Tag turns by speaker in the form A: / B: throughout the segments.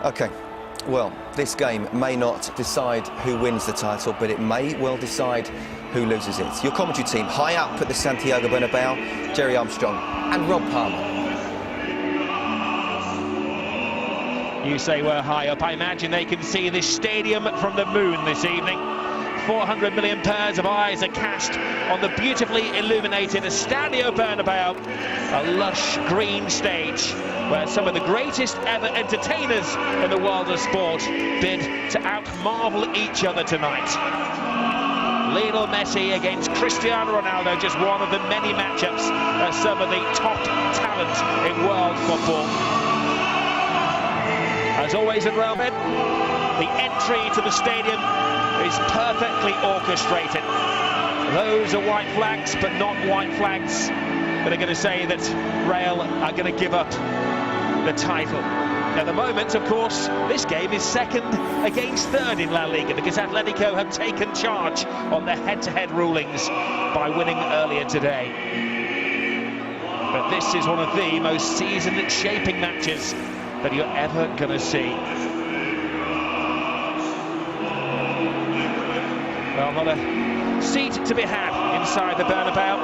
A: OK, well, this game may not decide who wins the title, but it may well decide who loses it. Your commentary team, high up at the Santiago Bernabeu, Jerry Armstrong and Rob Palmer.
B: You say we're high up. I imagine they can see this stadium from the moon this evening. 400 million pairs of eyes are cast on the beautifully illuminated Estadio Bernabeu, a lush green stage where some of the greatest ever entertainers in the world of sport bid to out-marvel each other tonight. Lionel Messi against Cristiano Ronaldo, just one of the many matchups of some of the top talent in world football. As always at Real Madrid, the entry to the stadium is perfectly orchestrated. Those are white flags, but not white flags that are going to say that Real are going to give up the title. At the moment, of course, this game is second against third in La Liga because Atletico have taken charge on their head-to-head rulings by winning earlier today. But this is one of the most season-shaping matches that you're ever going to see. Well, not a seat to be had inside the Bernabeu.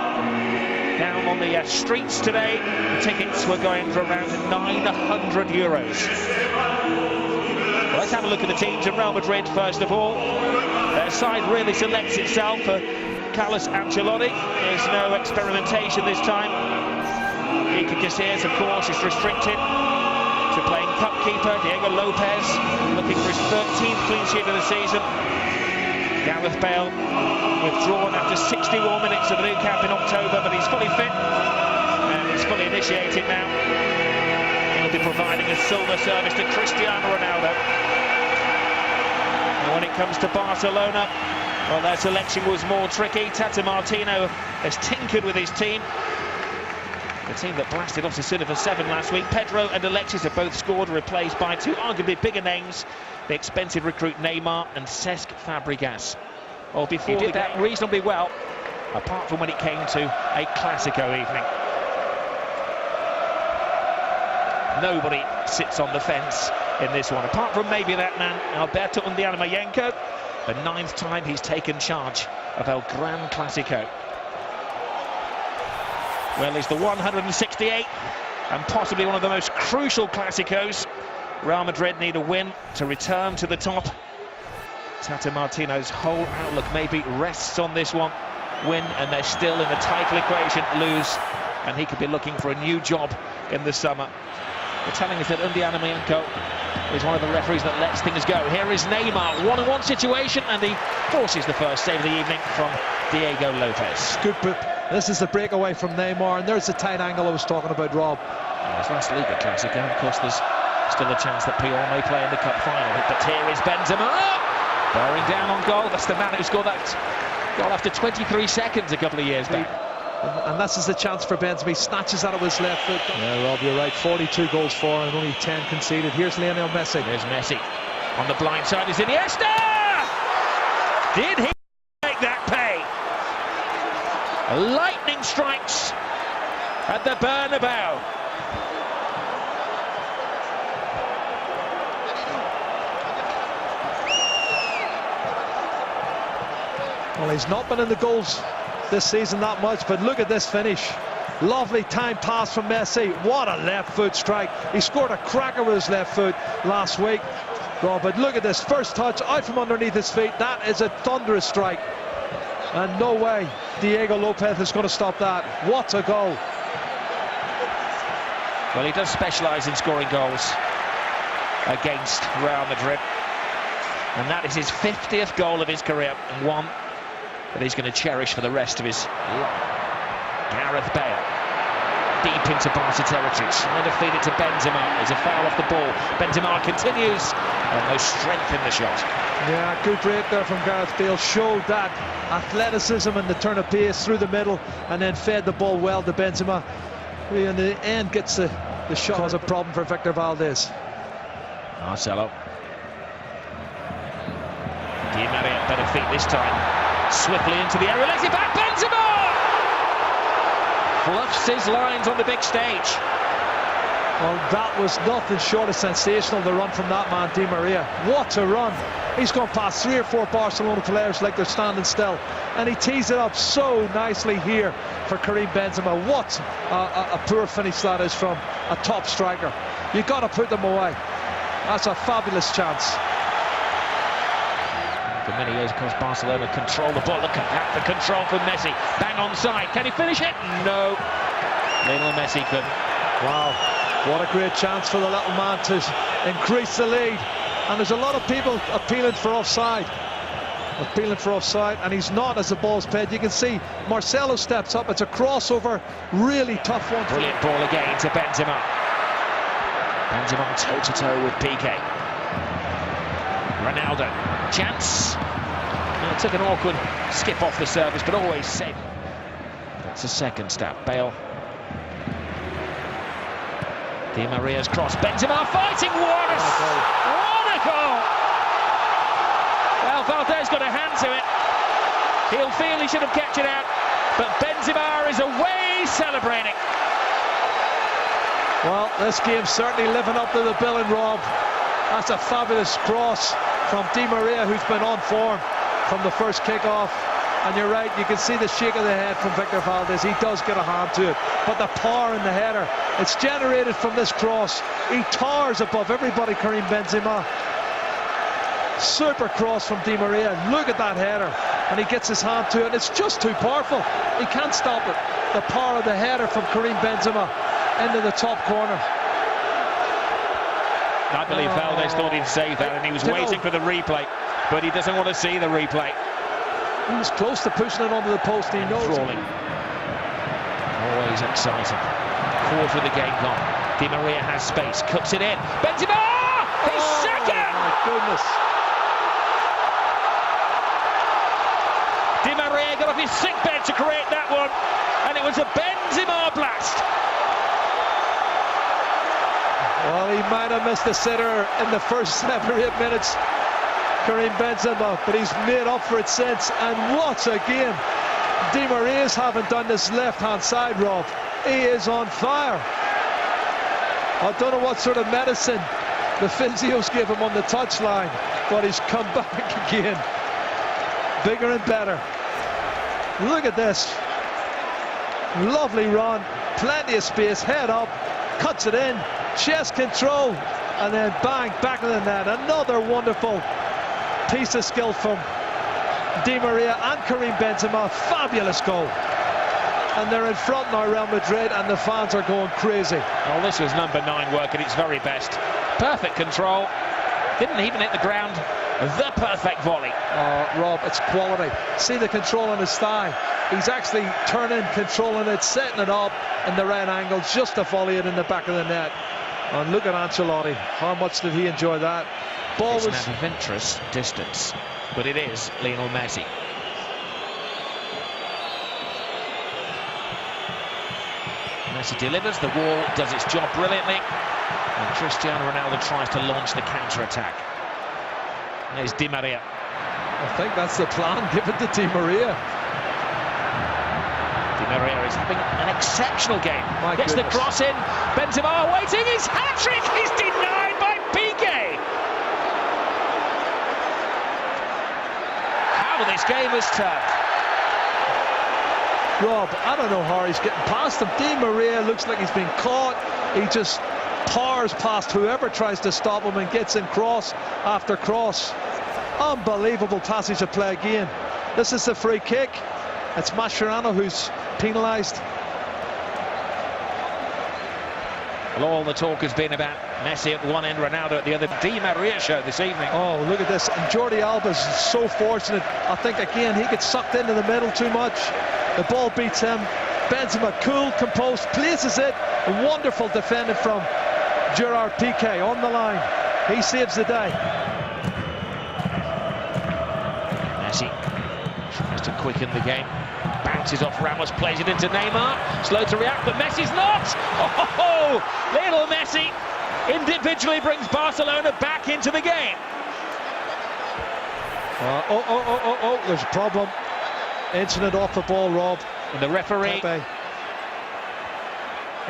B: Down on the streets today, the tickets were going for around €900. Well, let's have a look at the teams in Real Madrid first of all. Their side really selects itself for Carlos Ancelotti. There's no experimentation this time. Iker Casillas, of course, is restricted to playing cup keeper. Diego Lopez looking for his 13th clean sheet of the season. Gareth Bale withdrawn after 61 minutes of the new camp in October, but he's fully fit and he's fully initiating now. He'll be providing a silver service to Cristiano Ronaldo. And when it comes to Barcelona, well, their selection was more tricky. Tata Martino has tinkered with his team. The team that blasted Osasuna for 7 last week. Pedro and Alexis have both scored, replaced by two arguably bigger names, the expensive recruit Neymar and Cesc Fabregas. Well, before he did that reasonably well, apart from when it came to a Clasico evening. Nobody sits on the fence in this one, apart from maybe that man, Alberto Undiana-Mayenko, the 9th time he's taken charge of El Gran Clasico. Well, it's the 168th and possibly one of the most crucial Clásicos. Real Madrid need a win to return to the top. Tata Martino's whole outlook maybe rests on this one. Win and they're still in the title equation. Lose and he could be looking for a new job in the summer. They're telling us that Undiana-Mayenko is one of the referees that lets things go. Here is Neymar, one-on-one situation, and he forces the first save of the evening from Diego Lopez.
C: Good boot. This is the breakaway from Neymar, and there's the tight angle I was talking about, Rob.
B: His last Liga Clasico, of course, there's still a chance that Puyol may play in the cup final. But here is Benzema, bearing down on goal. That's the man who scored that goal after 23 seconds a couple of years back.
C: And this is the chance for Benzema. He snatches out of his left foot. Yeah, Rob, you're right. 42 goals for and only 10 conceded. Here's Lionel Messi.
B: Here's Messi. On the blind side is Iniesta! Did he make that pay? Lightning strikes at the Bernabeu.
C: Well, he's not been in the goals this season that much, but look at this finish. Lovely time pass from Messi. What a left foot strike. He scored a cracker with his left foot last week. Oh, but look at this first touch out from underneath his feet. That is a thunderous strike. And no way Diego Lopez is going to stop that. What a goal.
B: Well, he does specialise in scoring goals against Real Madrid. And that is his 50th goal of his career, and one that he's going to cherish for the rest of his life. Gareth Bale, deep into Barca territory, trying to feed it to Benzema. There's a foul off the ball. Benzema continues, and no strength in the shot.
C: Yeah, good break there from Gareth Bale. Showed that athleticism and the turn of pace through the middle, and then fed the ball well to Benzema. Who in the end gets the shot. Cause a problem for Victor Valdez.
B: Marcelo. Di Maria, better feet this time. Swiftly into the area, lays it back, Benzema! Fluffs his lines on the big stage.
C: Well, that was nothing short of sensational, the run from that man, Di Maria. What a run. He's gone past 3 or 4 Barcelona players like they're standing still. And he tees it up so nicely here for Karim Benzema. What a poor finish that is from a top striker. You've got to put them away. That's a fabulous chance.
B: For many years, of course, Barcelona control the ball. Look at the control from Messi. Bang on side. Can he finish it? No. Lionel Messi could.
C: Wow. What a great chance for the little man to increase the lead. And there's a lot of people appealing for offside. And he's not as the ball's played. You can see Marcelo steps up. It's a crossover. Really tough one.
B: Brilliant ball again to Benzema. Benzema toe-to-toe with Piqué. Ronaldo. Chance. It took an awkward skip off the service, but always safe. That's a second step. Bale. Di Maria's cross. Benzema fighting. What a goal! Well, Valdez got a hand to it. He'll feel he should have kept it out, but Benzema is away celebrating.
C: Well, this game's certainly living up to the billing, Rob. That's a fabulous cross from Di Maria, who's been on form from the first kick-off. And you're right, you can see the shake of the head from Victor Valdez. He does get a hand to it. But the power in the header, it's generated from this cross. He towers above everybody, Karim Benzema. Super cross from Di Maria. Look at that header. And he gets his hand to it. It's just too powerful. He can't stop it. The power of the header from Karim Benzema into the top corner.
B: I believe Valdez thought he'd save that, and he was waiting for the replay. But he doesn't want to see the replay.
C: He was close to pushing it onto the post. He knows.
B: Crawling. Always exciting. Quarter of the game gone. Di Maria has space. Cuts it in. Benzema! He's second!
C: My goodness.
B: Di Maria got off his sick bed to create that one. And it was a Benzema blast.
C: Well, he might have missed the sitter in the first 7 or 8 minutes, Karim Benzema, but he's made up for it since. And what a game. Di Maria's haven't done this left-hand side, Rob. He is on fire. I don't know what sort of medicine the physios give him on the touchline, but he's come back again. Bigger and better. Look at this. Lovely run. Plenty of space. Head up. Cuts it in. Chest control. And then bang, back of the net. Another wonderful piece of skill from Di Maria and Karim Benzema. Fabulous goal. And they're in front now, Real Madrid, and the fans are going crazy.
B: Well, this was number 9 work at its very best. Perfect control. Didn't even hit the ground. The perfect volley.
C: Rob, it's quality. See the control on his thigh. He's actually turning, controlling it, setting it up in the right angle, just to volley it in the back of the net. And look at Ancelotti. How much did he enjoy that? Ball
B: it's
C: was
B: an adventurous distance, but it is Lionel Messi. Messi delivers, the wall does its job brilliantly, and Cristiano Ronaldo tries to launch the counter-attack. There's Di Maria.
C: I think that's the plan given to Di Maria.
B: Di Maria is having an exceptional game. Gets
C: goodness.
B: the cross in. Benzema waiting. His hat-trick is denied by Piqué. How this game has turned.
C: Rob, I don't know how he's getting past him. Di Maria looks like he's been caught. He just powers past whoever tries to stop him and gets in cross after cross. Unbelievable passage of play again. This is the free kick. It's Mascherano who's penalised.
B: Well, all the talk has been about Messi at one end, Ronaldo at the other. Di Maria show this evening.
C: Oh, look at this. And Jordi Alba's so fortunate. I think, again, he gets sucked into the middle too much. The ball beats him. Benzema, cool, composed, places it. A wonderful defending from Gerard Piqué on the line. He saves the day.
B: Messi tries to quicken the game. Bounces off Ramos, plays it into Neymar. Slow to react, but Messi's not. Oh, Lionel Messi individually brings Barcelona back into the game.
C: There's a problem. Incident off the ball, Rob.
B: And the referee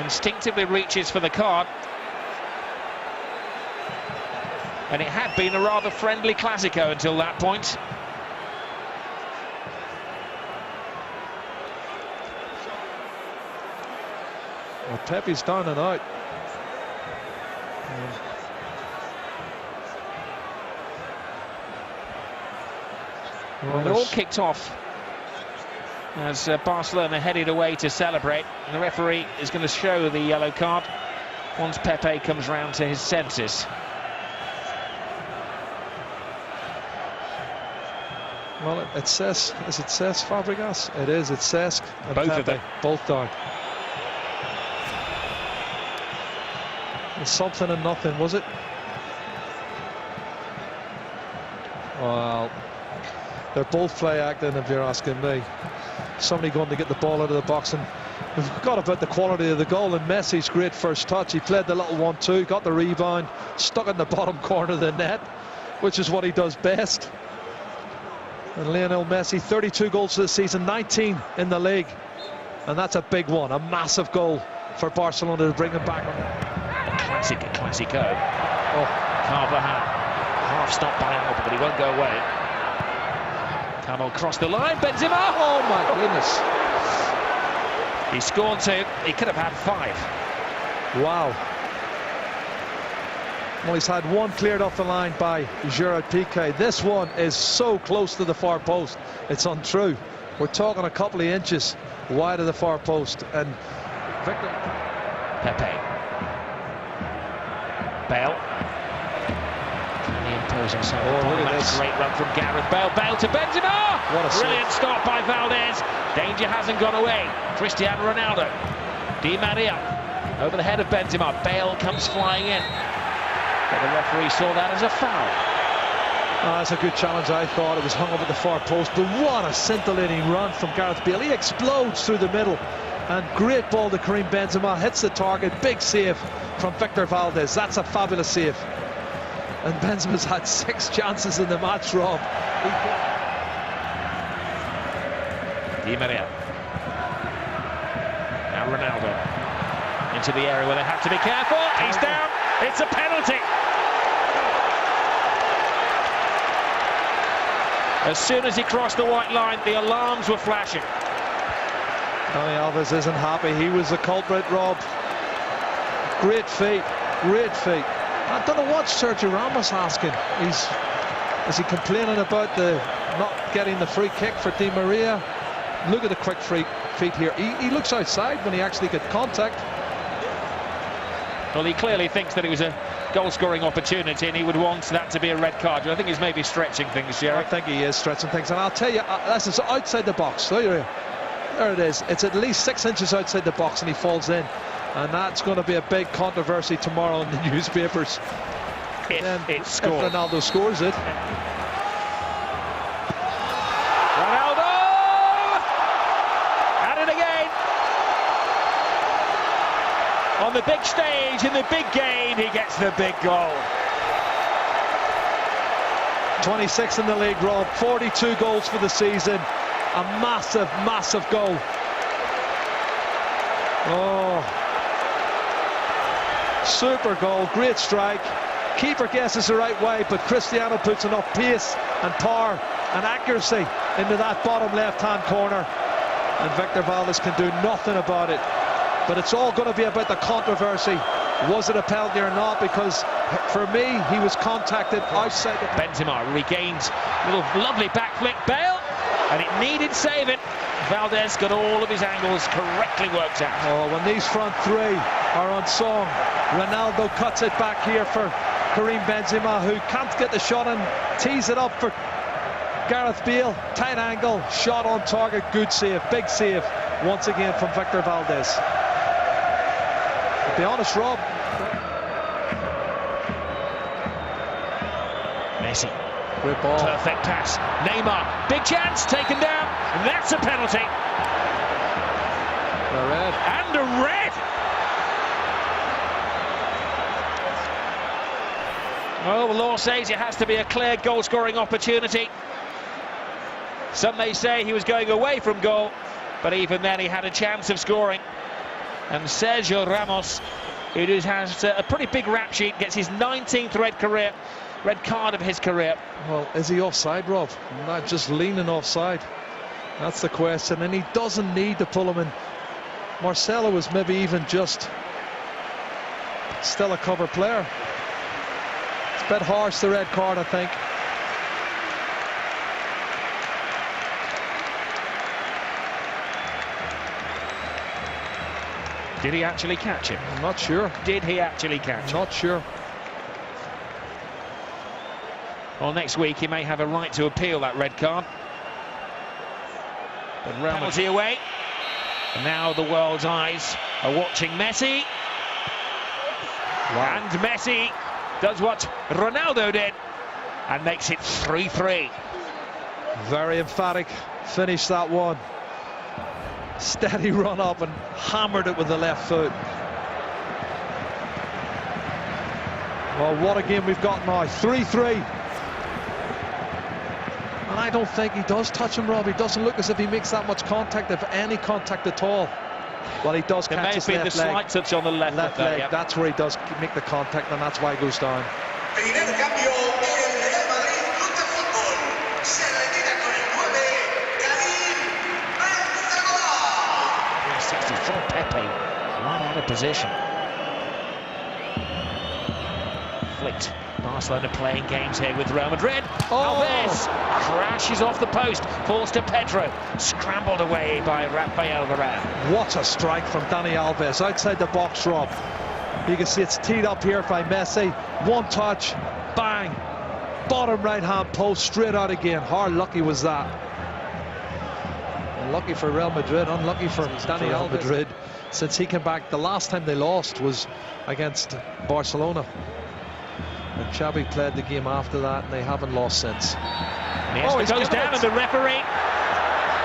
B: instinctively reaches for the card. And it had been a rather friendly Clasico until that point.
C: Well, Pepe's down and out.
B: Well, it all kicked off as Barcelona headed away to celebrate. And the referee is going to show the yellow card once Pepe comes round to his senses.
C: Well, it says, is it Cesc Fabregas? It is, it's Cesc and
B: Both
C: Pepe,
B: of them.
C: both down. It's something and nothing, was it? Well, they're both play acting, if you're asking me. Somebody going to get the ball out of the box, and we've forgot about the quality of the goal. And Messi's great first touch. He played the little 1-2, got the rebound, stuck in the bottom corner of the net, which is what he does best. And Lionel Messi, 32 goals this season, 19 in the league, and that's a big one, a massive goal for Barcelona to bring him back.
B: Classico. Oh, Carvajal, half stopped by Alba, but he won't go away. Camel crossed the line, Benzema!
C: Oh my goodness.
B: He scored 2, he could have had 5.
C: Wow. Well, he's had one cleared off the line by Gerard Piqué. This one is so close to the far post, it's untrue. We're talking a couple of inches wide of the far post. And Victor
B: Pepe. Bale. Can he impose himself?
C: Oh, look at this.
B: Great run from Gareth Bale. Bale to Benzema!
C: What a
B: brilliant
C: save.
B: stop by Valdez. Danger hasn't gone away. Cristiano Ronaldo. Di Maria. Over the head of Benzema. Bale comes flying in. But the referee saw that as a foul.
C: That's a good challenge, I thought. It was hung up at the far post, but what a scintillating run from Gareth Bale. He explodes through the middle, and great ball to Karim Benzema, hits the target. Big save from Victor Valdez. That's a fabulous save. And Benzema's had 6 chances in the match, Rob.
B: Di Maria. Now Ronaldo into the area where they have to be careful. He's down. It's a penalty. As soon as he crossed the white line, the alarms were flashing.
C: Dani Alves isn't happy. He was the culprit, Rob. Great feat, great feat. I don't know what Sergio Ramos asking. Is he complaining about the not getting the free kick for Di Maria? Look at the quick feet here. He looks outside when he actually got contact.
B: Well, he clearly thinks that it was a goal-scoring opportunity, and he would want that to be a red card. I think he's maybe stretching things, Jerry.
C: I think he is stretching things, and I'll tell you, this is outside the box. There it is. It's at least 6 inches outside the box, and he falls in. And that's going to be a big controversy tomorrow in the newspapers.
B: If it's scored.
C: If Ronaldo scores it.
B: Ronaldo! At it again! On the big stage, in the big game, he gets the big goal.
C: 26 in the league, Rob. 42 goals for the season. A massive, massive goal. Oh. Super goal, great strike. Keeper guesses the right way, but Cristiano puts enough pace and power and accuracy into that bottom left-hand corner, and Victor Valdez can do nothing about it. But it's all going to be about the controversy. Was it a penalty or not? Because for me, he was contacted outside the...
B: Benzema regains a little lovely back flick. Bale, and it needed saving. Valdez got all of his angles correctly worked out.
C: Oh, when these front three are on song, Ronaldo cuts it back here for Karim Benzema, who can't get the shot and tees it up for Gareth Bale. Tight angle, shot on target, good save, big save once again from Victor Valdez. To be honest, Rob.
B: Messi.
C: Great ball.
B: Perfect pass. Neymar, big chance, taken down. That's a penalty.
C: A red.
B: And a red. Well, the law says it has to be a clear goal-scoring opportunity. Some may say he was going away from goal, but even then he had a chance of scoring. And Sergio Ramos, who has a pretty big rap sheet, gets his 19th red career red card of his career.
C: Well, is he offside, Rob? Not just leaning offside. That's the question, and he doesn't need to pull him in. Marcelo was maybe even just still a cover player. It's a bit harsh, the red card, I think.
B: Did he actually catch him?
C: I'm not sure.
B: Did he actually catch him?
C: Not sure.
B: Well, next week he may have a right to appeal that red card. But penalty away. And now the world's eyes are watching Messi.
C: Wow.
B: And Messi does what Ronaldo did and makes it 3-3.
C: Very emphatic finish, that one. Steady run up and hammered it with the left foot. Well, what a game we've got now. 3-3. And I don't think he does touch him, Rob. He doesn't look as if he makes that much contact, if any contact at all. Well, he does catch his left leg.
B: There may have been the slight touch on the left
C: leg.
B: Yep.
C: That's where he does make the contact, and that's why he goes down.
B: 64 Pepe, right out of position. Flicked. Barcelona playing games here with Real Madrid. Alves crashes off the post, falls to Pedro, scrambled away by Rafael Varane.
C: What a strike from Dani Alves outside the box, Rob. You can see it's teed up here by Messi. One touch, bang, bottom right hand post, straight out again. How lucky was that? Lucky for Real Madrid, unlucky for Dani Alves. Madrid, since he came back, the last time they lost was against Barcelona. And Xavi played the game after that, and they haven't lost since.
B: He goes down, and the referee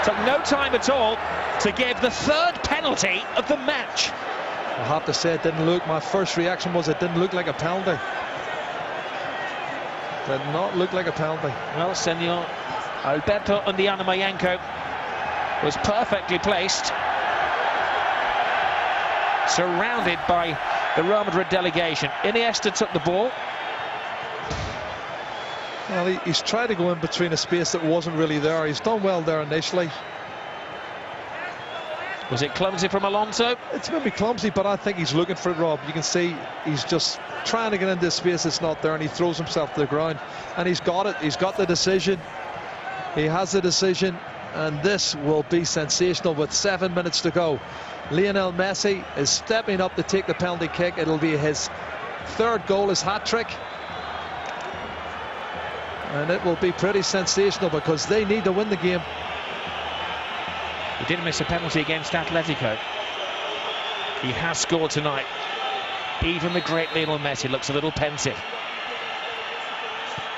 B: took no time at all to give the third penalty of the match.
C: I have to say, it didn't look, my first reaction was it didn't look like a penalty. Did not look like a penalty.
B: Well, Senor Alberto Undiana-Mayenko was perfectly placed, surrounded by the Real Madrid delegation. Iniesta took the ball.
C: Well, he's tried to go in between a space that wasn't really there. He's done well there initially.
B: Was it clumsy from Alonso?
C: It's maybe clumsy, but I think he's looking for it, Rob. You can see he's just trying to get into space that's not there, and he throws himself to the ground. And he's got it. He's got the decision. He has the decision, and this will be sensational with 7 minutes to go. Lionel Messi is stepping up to take the penalty kick. It'll be his third goal, his hat-trick. And it will be pretty sensational because they need to win the game.
B: He didn't miss a penalty against Atletico. He has scored tonight. Even the great Lionel Messi looks a little pensive.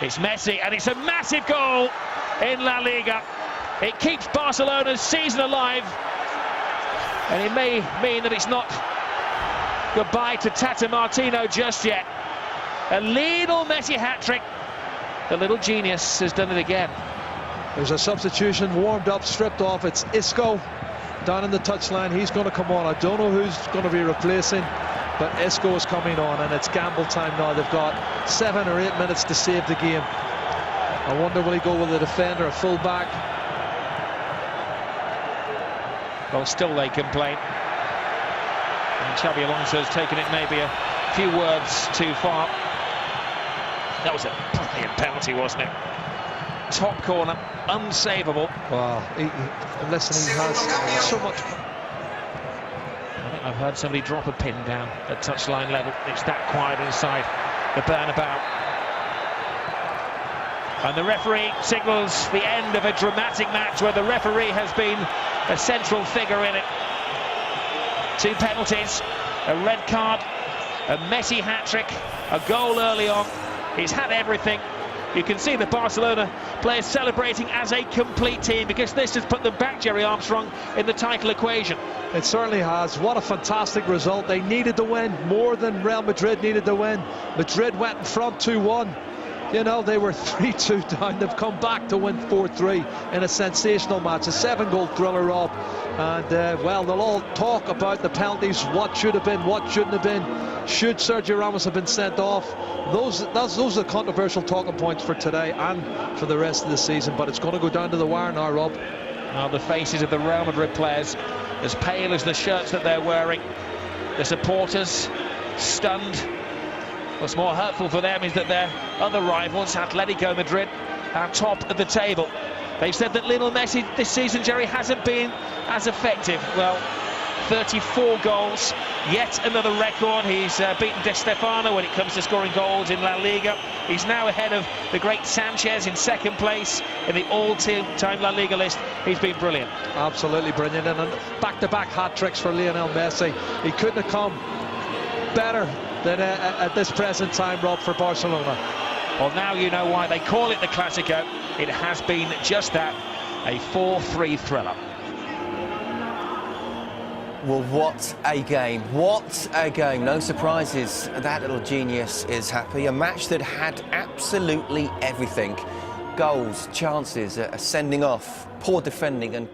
B: It's Messi, and it's a massive goal in La Liga. It keeps Barcelona's season alive, and it may mean that it's not goodbye to Tata Martino just yet. A Lionel Messi hat-trick. The little genius has done it again.
C: There's a substitution, warmed up, stripped off. It's Isco down in the touchline. He's going to come on. I don't know who's going to be replacing, but Isco is coming on, and it's gamble time now. They've got 7 or 8 minutes to save the game. I wonder, will he go with a defender, a full-back?
B: Well, still they complain. And Xabi Alonso has taken it maybe a few words too far. That was a brilliant penalty, wasn't it? Top corner, unsavable.
C: Wow, listen, he has so much.
B: I think I've heard somebody drop a pin down at touchline level. It's that quiet inside the Bernabeu. And the referee signals the end of a dramatic match where the referee has been a central figure in it. 2 penalties, a red card, a Messi hat-trick, a goal early on. He's had everything. You can see the Barcelona players celebrating as a complete team because this has put them back, Jerry Armstrong, in the title equation.
C: It certainly has. What a fantastic result. They needed to win more than Real Madrid needed to win. Madrid went in front 2-1. You know, they were 3-2 down. They've come back to win 4-3 in a sensational match. A 7-goal thriller, Rob. And, well, they'll all talk about the penalties, what should have been, what shouldn't have been. Should Sergio Ramos have been sent off? Those are the controversial talking points for today and for the rest of the season. But it's going to go down to the wire now, Rob.
B: Now the faces of the Real Madrid players, as pale as the shirts that they're wearing. The supporters stunned. What's more hurtful for them is that their other rivals, Atletico Madrid, are top of the table. They've said that Lionel Messi this season, Jerry, hasn't been as effective. Well, 34 goals, yet another record. He's beaten Di Stefano when it comes to scoring goals in La Liga. He's now ahead of the great Sanchez in second place in the all-time La Liga list. He's been brilliant.
C: Absolutely brilliant, and back-to-back hat-tricks for Lionel Messi. He couldn't have come better than at this present time, Rob, for Barcelona.
B: Well, now you know why they call it the Clasico. It has been just that, a 4-3 thriller.
A: Well, what a game. What a game. No surprises. That little genius is happy. A match that had absolutely everything. Goals, chances, a sending off, poor defending and...